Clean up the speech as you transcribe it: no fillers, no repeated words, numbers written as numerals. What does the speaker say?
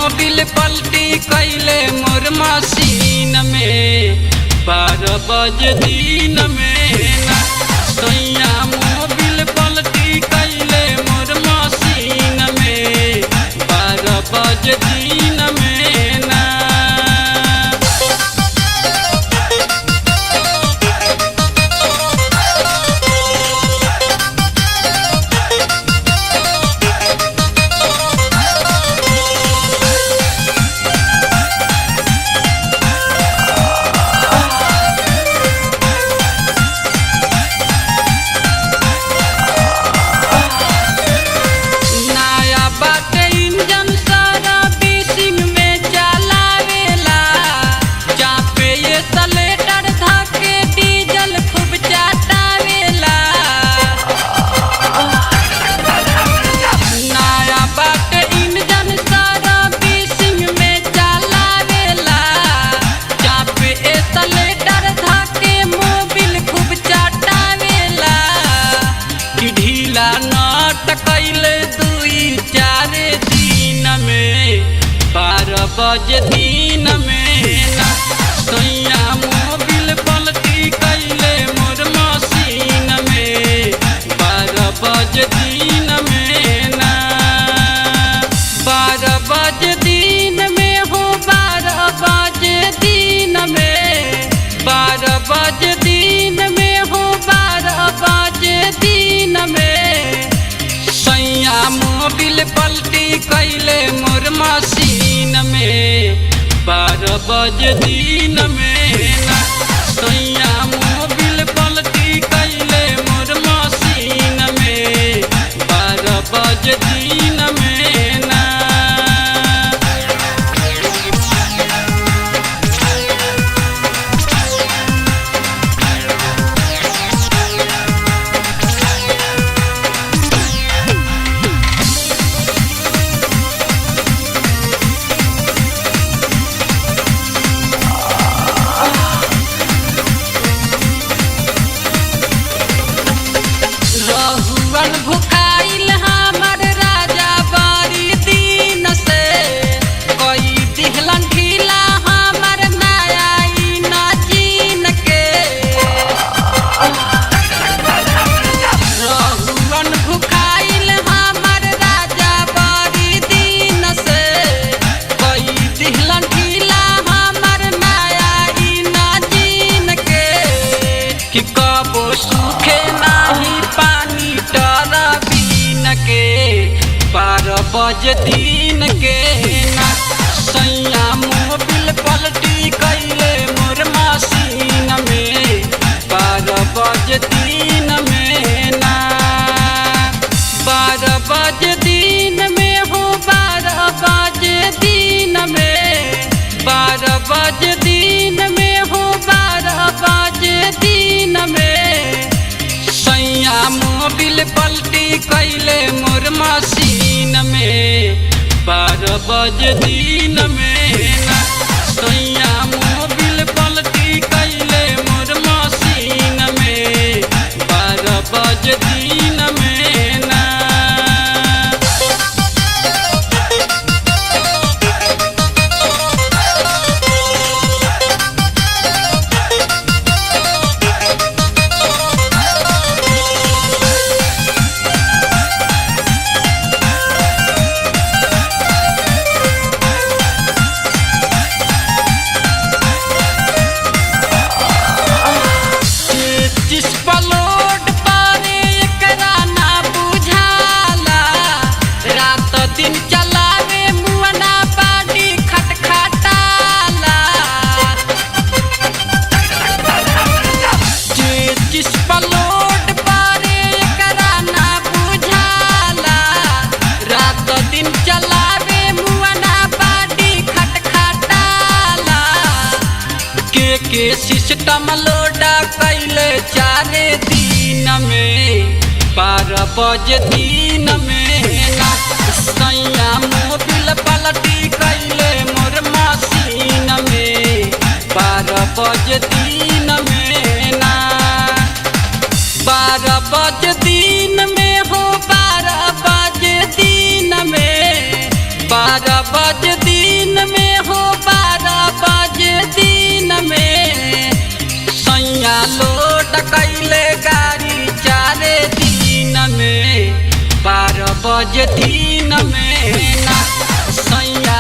Mobil पलटी कैले मोर machine में 12 बजे दिन में ना सैया मोबिल पलटी कैले मोर मशीन में 12 बजे दिन में ना। कैले 2-4 दिन में 12 बजे दिन में ना सैया मोबिल पलटी कैले मोर मशीन में 12 बजे दिन में ना। 12 बजे दिन में हो 12 बजे दिन में 12 बजे दिन में हो 12 बजे दिन में सैया मोबिल पलटी कैले मोर मशीन में 12 बजे दिन में ना सैया मोबिल पलटी कैले मोर मशीन में 12 बजे दिन में ना। भुखाइल हमर राजा बारी दिन से कोई दिहलन ढीला हमर नया नचीन के रहुअन भुखाइल हमर राजा बारी दिन से कोई दिहलन ढीला हमर नया नचीन के कि कबो सूखे नाही पानी टरा बीन के 12 बजे दिन के ना सैया मोबिल पलटी कैले मोर मशीन में 12 बजे दिन में ना। 12 बजे दिन में हो 12 बजे दिन में 12 बजे दिन में हो 12 बजे दिन में सैया मोबिल पलटी कैले मोर मशीन में 12 बजे दिन में ना सैया मोबिल पलटी कैले मोर मशीन में 12 बजे दिन में ना। के सिस्टम लोडा कैले 4 दिन में 12 बजे दिन में ना सैया मोबिल पलटी कैले मोर मशीन में 12 बजे दिन में ना। 12 बजे दिन में हो 12 बजे दिन में 12 बजे दिन 12 बजे दिन में ना सैया